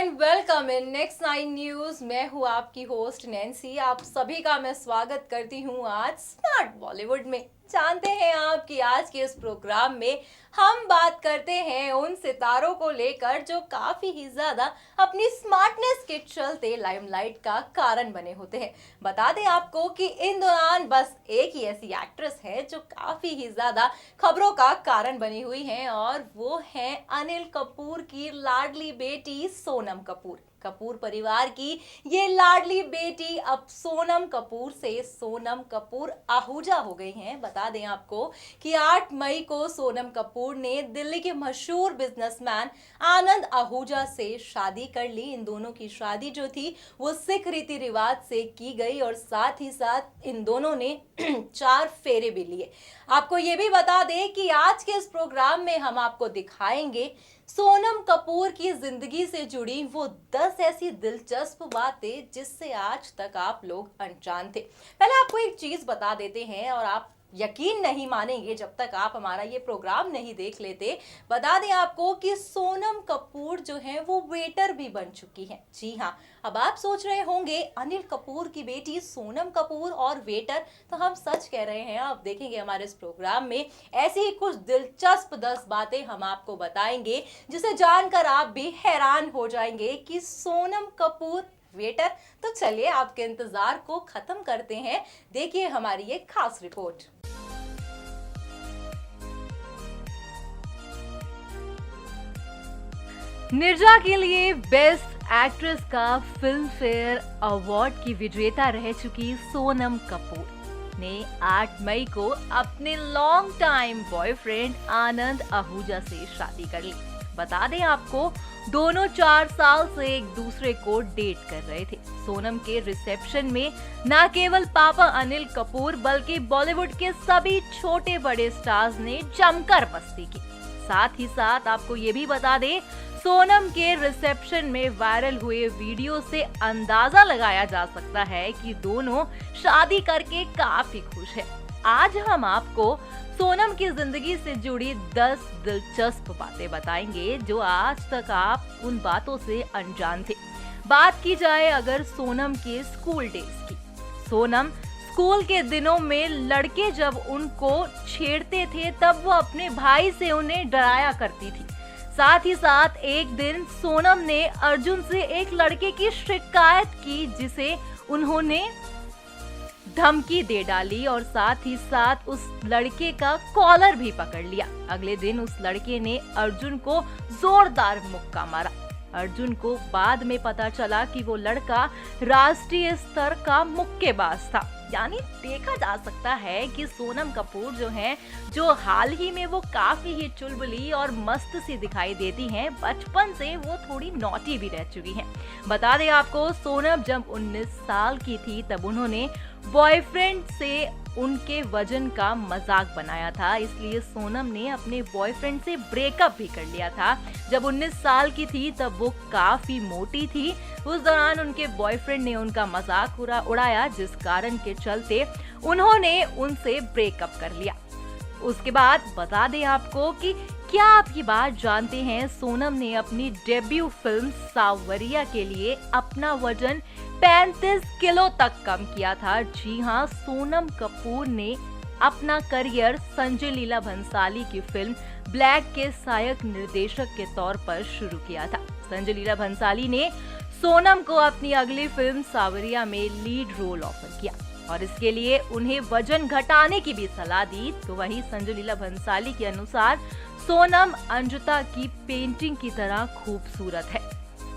And welcome in next 9 news. मैं हूँ आपकी होस्ट नैन्सी। आप सभी का मैं स्वागत करती हूँ आज स्मार्ट बॉलीवुड में। जानते हैं आप कि आज के इस प्रोग्राम में हम बात करते हैं उन सितारों को लेकर जो काफी ही ज्यादा अपनी स्मार्टनेस के चलते लाइमलाइट का कारण बने होते हैं। बता दें आपको कि इन दौरान बस एक ही ऐसी एक्ट्रेस है जो काफी ही ज्यादा खबरों का कारण बनी हुई है और वो है अनिल कपूर की लाडली बेटी सोनम कपूर। कपूर परिवार की ये लाडली बेटी अब सोनम कपूर से सोनम कपूर आहूजा हो गई हैं। बता दें आपको कि 8 मई को सोनम कपूर ने दिल्ली के मशहूर बिजनेसमैन आनंद आहूजा से शादी कर ली। इन दोनों की शादी जो थी वो सिख रीति रिवाज से की गई और साथ ही साथ इन दोनों ने 4 फेरे भी लिए। आपको ये भी बता दें कि आज के इस प्रोग्राम में हम आपको दिखाएंगे सोनम कपूर की जिंदगी से जुड़ी वो 10 ऐसी दिलचस्प बातें जिससे आज तक आप लोग अनजान थे। पहले आपको एक चीज बता देते हैं और आप यकीन नहीं मानेंगे जब तक आप हमारा ये प्रोग्राम नहीं देख लेते। बता दें आपको कि सोनम कपूर जो है वो वेटर भी बन चुकी हैं। जी हाँ, अब आप सोच रहे होंगे अनिल कपूर की बेटी सोनम कपूर और वेटर, तो हम सच कह रहे हैं। आप देखेंगे हमारे इस प्रोग्राम में ऐसी ही कुछ दिलचस्प 10 बातें हम आपको बताएंगे जिसे जानकर आप भी हैरान हो जाएंगे कि सोनम कपूर वेटर। तो चलिए आपके इंतजार को खत्म करते हैं, देखिए हमारी ये खास रिपोर्ट। निर्जा के लिए बेस्ट एक्ट्रेस का फिल्म फेयर अवार्ड की विजेता रह चुकी सोनम कपूर ने 8 मई को अपने लॉन्ग टाइम बॉयफ्रेंड आनंद आहूजा से शादी कर ली। बता दें आपको दोनों 4 साल से एक दूसरे को डेट कर रहे थे। सोनम के रिसेप्शन में न केवल पापा अनिल कपूर बल्कि बॉलीवुड के सभी छोटे बड़े स्टार्स ने जमकर मस्ती की। साथ ही साथ आपको ये भी बता दें, सोनम के रिसेप्शन में वायरल हुए वीडियो से अंदाजा लगाया जा सकता है कि दोनों शादी करके काफी खुश हैं। आज हम आपको सोनम की जिंदगी से जुड़ी 10 दिलचस्प बातें बताएंगे जो आज तक आप उन बातों से अनजान थे। बात की जाए अगर सोनम के स्कूल डेज की, सोनम स्कूल के दिनों में लड़के जब उनको छेड़ते थे तब वो अपने भाई से उन्हें डराया करती थी। साथ ही साथ एक दिन सोनम ने अर्जुन से एक लड़के की शिकायत की जिसे उन्होंने धमकी दे डाली और साथ ही साथ उस लड़के का कॉलर भी पकड़ लिया। अगले दिन उस लड़के ने अर्जुन को जोरदार मुक्का मारा। अर्जुन को बाद में पता चला कि वो लड़का राष्ट्रीय स्तर का मुक्केबाज था। यानी देखा जा सकता है कि सोनम कपूर जो हैं, जो हाल ही में वो काफी ही चुलबुली और मस्त सी दिखाई देती हैं, बचपन से वो थोड़ी नॉटी भी रह चुकी हैं। बता दें आपको, सोनम जब 19 साल की थी तब उन्होंने बॉयफ्रेंड से उनके वजन का मजाक बनाया था, इसलिए सोनम ने अपने बॉयफ्रेंड से ब्रेकअप भी कर लिया था। जब 19 साल की थी तब वो काफी मोटी थी। उस दौरान उनके बॉयफ्रेंड ने उनका मजाक उड़ाया जिस कारण के चलते उन्होंने उनसे ब्रेकअप कर लिया। उसके बाद बता दें आपको कि क्या आप ये बात जानते हैं, सोनम ने अपनी डेब्यू फिल्म सावरिया के लिए अपना वजन 35 किलो तक कम किया था। जी हाँ, सोनम कपूर ने अपना करियर संजय लीला भंसाली की फिल्म ब्लैक के सहायक निर्देशक के तौर पर शुरू किया था। संजय लीला भंसाली ने सोनम को अपनी अगली फिल्म सावरिया में लीड रोल ऑफर किया और इसके लिए उन्हें वजन घटाने की भी सलाह दी। तो वहीं संजय लीला भंसाली के अनुसार सोनम अंजुता की पेंटिंग की तरह खूबसूरत है।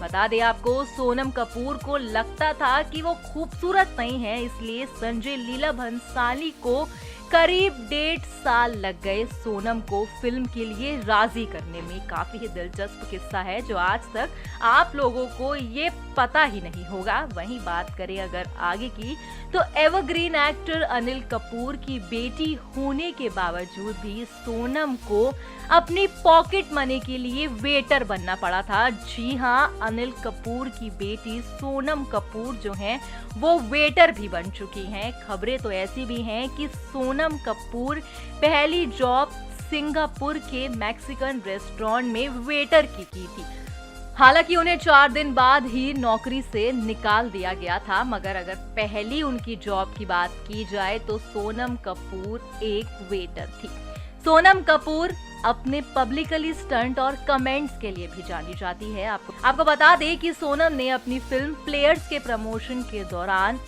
बता दें आपको, सोनम कपूर को लगता था कि वो खूबसूरत नहीं है, इसलिए संजय लीला भंसाली को करीब 1.5 साल लग गए सोनम को फिल्म के लिए राजी करने में। काफी ही दिलचस्प किस्सा है जो आज तक आप लोगों को ये पता ही नहीं होगा। वहीं बात करें अगर आगे की, तो एवरग्रीन एक्टर अनिल कपूर की बेटी होने के बावजूद भी सोनम को अपनी पॉकेट मनी के लिए वेटर बनना पड़ा था। जी हाँ, अनिल कपूर की बेटी सोनम कपूर जो हैं वो वेटर भी बन चुकी हैं। खबरें तो ऐसी भी हैं कि सोनम कपूर पहली जॉब सिंगापुर के मैक्सिकन रेस्टोरेंट में वेटर की थी। हालांकि उन्हें 4 दिन बाद ही नौकरी से निकाल दिया गया था, मगर अगर पहली उनकी जॉब की बात की जाए तो सोनम कपूर एक वेटर थी। सोनम कपूर अपने पब्लिकली स्टंट और कमेंट्स के लिए भी जानी जाती है। आपको बता दें कि सोनम ने अपनी फिल्म प्लेयर्स के प्रमोशन के दौरान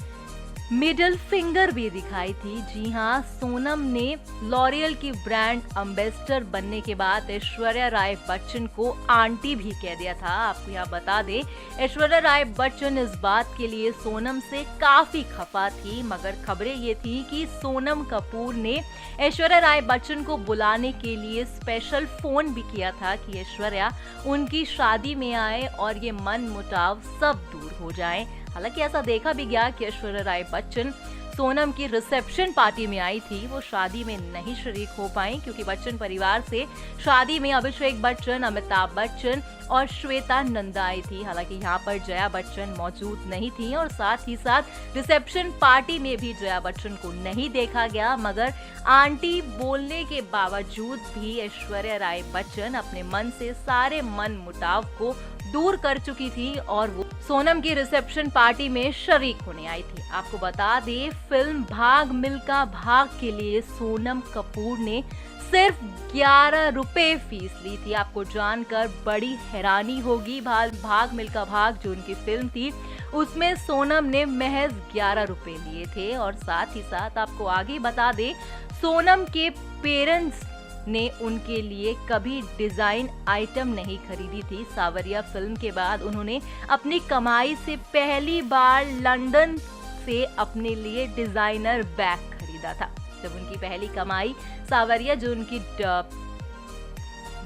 मिडिल फिंगर भी दिखाई थी। जी हाँ, सोनम ने लॉरियल की ब्रांड एम्बेसडर बनने के बाद ऐश्वर्या राय बच्चन को आंटी भी कह दिया था। आपको यहाँ बता दें, ऐश्वर्या राय बच्चन इस बात के लिए सोनम से काफी खफा थी, मगर खबरें ये थी कि सोनम कपूर ने ऐश्वर्या राय बच्चन को बुलाने के लिए स्पेशल फोन भी किया था कि ऐश्वर्या उनकी शादी में आए और ये मन मुटाव सब दूर हो जाए। हालांकि ऐसा देखा भी गया कि ऐश्वर्या राय बच्चन सोनम की रिसेप्शन पार्टी में आई थी, वो शादी में नहीं शरीक हो पाई क्योंकि बच्चन परिवार से शादी में अभिषेक बच्चन, अमिताभ बच्चन और श्वेता नंदा आई थी। हालांकि यहाँ पर जया बच्चन मौजूद नहीं थी और साथ ही साथ रिसेप्शन पार्टी में भी जया बच्चन को नहीं देखा गया, मगर आंटी बोलने के बावजूद भी ऐश्वर्या राय बच्चन अपने मन से सारे मन मुटाव को दूर कर चुकी थी और वो सोनम की रिसेप्शन पार्टी में शरीक होने आई थी। आपको बता दें, फिल्म भाग मिल्खा भाग के लिए सोनम कपूर ने सिर्फ 11 रुपए फीस ली थी। आपको जानकर बड़ी हैरानी होगी, भाग मिल्खा भाग जो उनकी फिल्म थी उसमें सोनम ने महज 11 रुपए लिए थे। और साथ ही साथ आपको आगे बता दें, सोनम के पेरेंट्स ने उनके लिए कभी डिजाइन आइटम नहीं खरीदी थी। सावरिया फिल्म के बाद उन्होंने अपनी कमाई से पहली बार लंदन से अपने लिए डिजाइनर बैग खरीदा था। जब उनकी पहली कमाई सावरिया, जो उनकी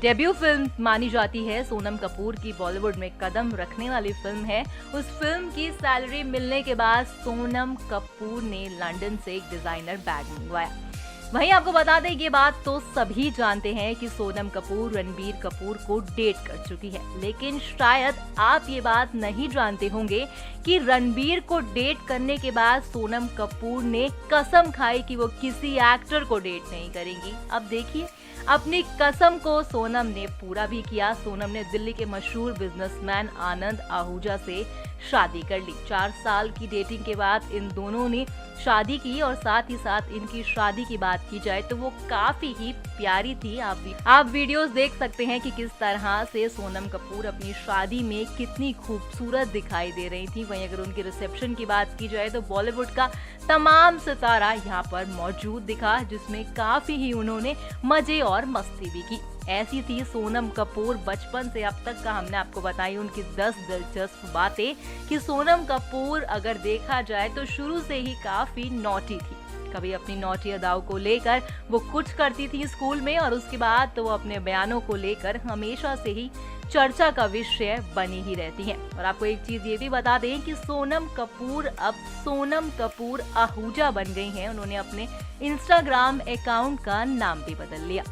डेब्यू फिल्म मानी जाती है, सोनम कपूर की बॉलीवुड में कदम रखने वाली फिल्म है, उस फिल्म की सैलरी मिलने के बाद सोनम कपूर ने लंदन से एक डिजाइनर बैग मंगवाया। वहीं आपको बता दें, ये बात तो सभी जानते हैं कि सोनम कपूर रणबीर कपूर को डेट कर चुकी है, लेकिन शायद आप ये बात नहीं जानते होंगे कि रणबीर को डेट करने के बाद सोनम कपूर ने कसम खाई कि वो किसी एक्टर को डेट नहीं करेंगी। अब देखिए, अपनी कसम को सोनम ने पूरा भी किया। सोनम ने दिल्ली के मशहूर बिजनेसमैन आनंद आहूजा से शादी कर ली। 4 साल की डेटिंग के बाद इन दोनों ने शादी की और साथ ही साथ इनकी शादी की बात की जाए तो वो काफी ही प्यारी थी। आप वीडियोस देख सकते हैं कि किस तरह से सोनम कपूर अपनी शादी में कितनी खूबसूरत दिखाई दे रही थी। वहीं अगर उनके रिसेप्शन की बात की जाए तो बॉलीवुड का तमाम सितारा यहाँ पर मौजूद दिखा, जिसमें काफी ही उन्होंने मजे और मस्ती भी की। ऐसी थी सोनम कपूर बचपन से अब तक का हमने आपको बताई उनकी 10 दिलचस्प बातें कि सोनम कपूर अगर देखा जाए तो शुरू से ही काफी नॉटी थी। कभी अपनी नॉटी अदाओं को लेकर वो कुछ करती थी स्कूल में और उसके बाद तो वो अपने बयानों को लेकर हमेशा से ही चर्चा का विषय बनी ही रहती हैं। और आपको एक चीज ये भी बता दें कि सोनम कपूर अब सोनम कपूर आहूजा बन गई हैं। उन्होंने अपने इंस्टाग्राम अकाउंट का नाम भी बदल लिया।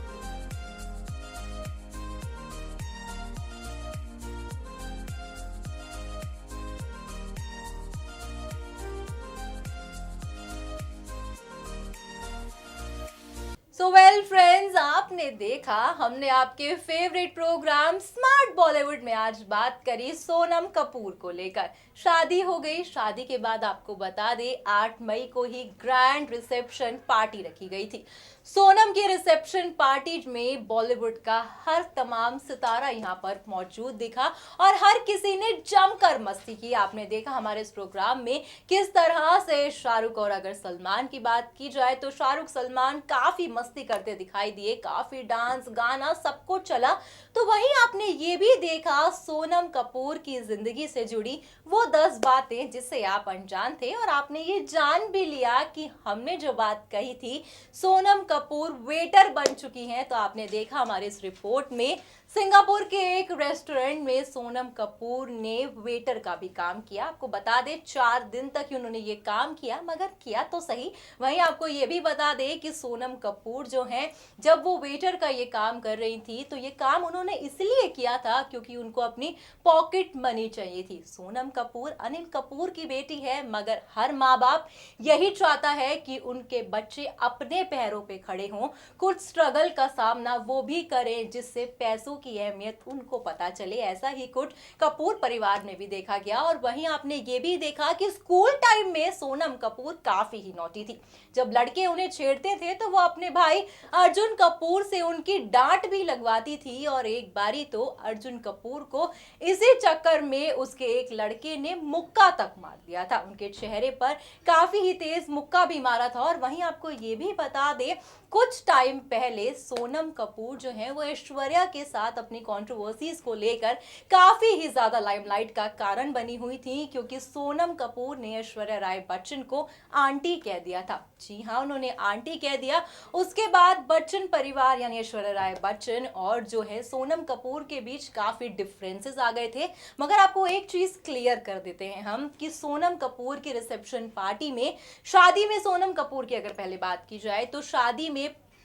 सो वेल फ्रेंड्स, आपने देखा, हमने आपके फेवरेट प्रोग्राम स्मार्ट बॉलीवुड में आज बात करी सोनम कपूर को लेकर। शादी हो गई, शादी के बाद आपको बता दें 8 मई को ही ग्रैंड रिसेप्शन पार्टी रखी गई थी। सोनम की रिसेप्शन पार्टी में बॉलीवुड का हर तमाम सितारा यहाँ पर मौजूद दिखा और हर किसी ने जमकर मस्ती की। आपने देखा हमारे इस प्रोग्राम में किस तरह से शाहरुख, और अगर सलमान की बात की जाए तो शाहरुख सलमान काफी मस्ती करते दिखाई दिए, काफी डांस गाना सब कुछ चला। तो वहीं आपने ये भी देखा सोनम कपूर की जिंदगी से जुड़ी वो 10 बातें जिससे आप अनजान थे, और आपने ये जान भी लिया कि हमने जो बात कही थी सोनम कपूर वेटर बन चुकी हैं। तो आपने देखा हमारे इस रिपोर्ट में सिंगापुर के एक रेस्टोरेंट में सोनम कपूर ने वेटर का भी काम किया। आपको बता दें 4 दिन तक ही उन्होंने ये काम किया, मगर किया तो सही। वहीं आपको ये भी बता दें कि सोनम कपूर जो हैं, जब वो वेटर का ये काम कर रही थी तो ये काम उन्होंने इसलिए किया था क्योंकि उनको अपनी पॉकेट मनी चाहिए थी। सोनम कपूर अनिल कपूर की बेटी है, मगर हर माँ बाप यही चाहता है कि उनके बच्चे अपने पैरों पे खड़े हों, कुछ स्ट्रगल का सामना वो भी करें जिससे पैसों की अहमियत उनको पता चले। ऐसा ही कुछ कपूर परिवार में भी देखा गया। और वहीं आपने ये भी देखा कि स्कूल टाइम में सोनम कपूर काफी ही नॉटी थी। जब लड़के उन्हें छेड़ते थे तो वो अपने भाई अर्जुन कपूर से उनकी डांट भी लगवाती थी। और एक बारी तो अर्जुन कपूर को इसी चक्कर में उसके एक लड़के ने मुक्का तक मार दिया था। उनके चेहरे पर काफी ही तेज मुक्का भी मारा था। और वहीं आपको ये भी बता दे, कुछ टाइम पहले सोनम कपूर जो है वो ऐश्वर्या के साथ अपनी कंट्रोवर्सीज को लेकर काफी ही ज्यादा लाइमलाइट का कारण बनी हुई थी, क्योंकि सोनम कपूर ने ऐश्वर्या राय बच्चन को आंटी कह दिया था। जी हाँ, उन्होंने आंटी कह दिया। उसके बाद बच्चन परिवार यानी ऐश्वर्या राय बच्चन और जो है सोनम कपूर के बीच काफी डिफरेंसेस आ गए थे। मगर आपको एक चीज क्लियर कर देते हैं हम कि सोनम कपूर की रिसेप्शन पार्टी में, शादी में सोनम कपूर की अगर पहले बात की जाए तो शादी में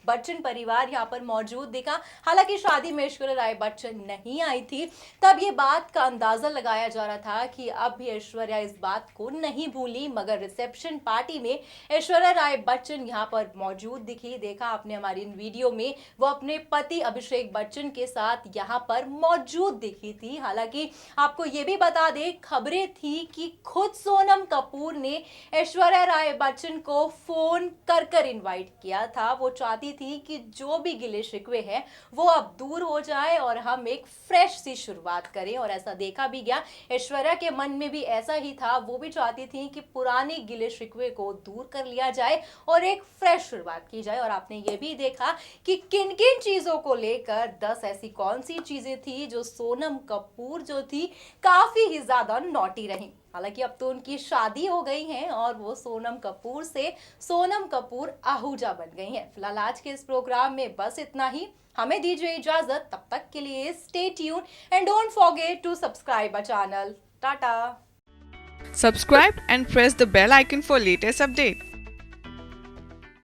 बच्चन परिवार यहाँ पर मौजूद दिखा। हालांकि शादी में ऐश्वर्या राय बच्चन नहीं आई थी। तब ये बात का अंदाजा लगाया जा रहा था कि अब भी ऐश्वर्या इस बात को नहीं भूली, मगर रिसेप्शन पार्टी में ऐश्वर्या राय बच्चन यहाँ पर मौजूद दिखी। देखा आपने हमारी इन वीडियो में, वो अपने पति अभिषेक बच्चन के साथ यहाँ पर मौजूद दिखी थी। हालांकि आपको ये भी बता दें, खबरें थी कि खुद सोनम कपूर ने ऐश्वर्या राय बच्चन को फोन कर इनवाइट किया था। वो चाहती थी कि जो भी गिले शिकवे हैं वो अब दूर हो जाए और हम एक फ्रेश सी शुरुआत करें। और ऐसा देखा भी गया, ऐश्वर्या के मन में भी ऐसा ही था। वो भी चाहती थी कि पुराने गिले शिकवे को दूर कर लिया जाए और एक फ्रेश शुरुआत की जाए। और आपने ये भी देखा कि किन किन चीजों को लेकर 10 ऐसी कौन सी चीजें थी जो सोनम कपूर जो थी काफी ही ज्यादा नॉटी रही। हालांकि अब तो उनकी शादी हो गई है और वो सोनम कपूर से सोनम कपूर आहूजा बन गई हैं। फिलहाल आज के इस प्रोग्राम में बस इतना ही। हमें दीजिए इजाजत, तब तक के लिए stay tune and don't forget to subscribe our channel. Tata. Subscribe and press the bell icon for latest update.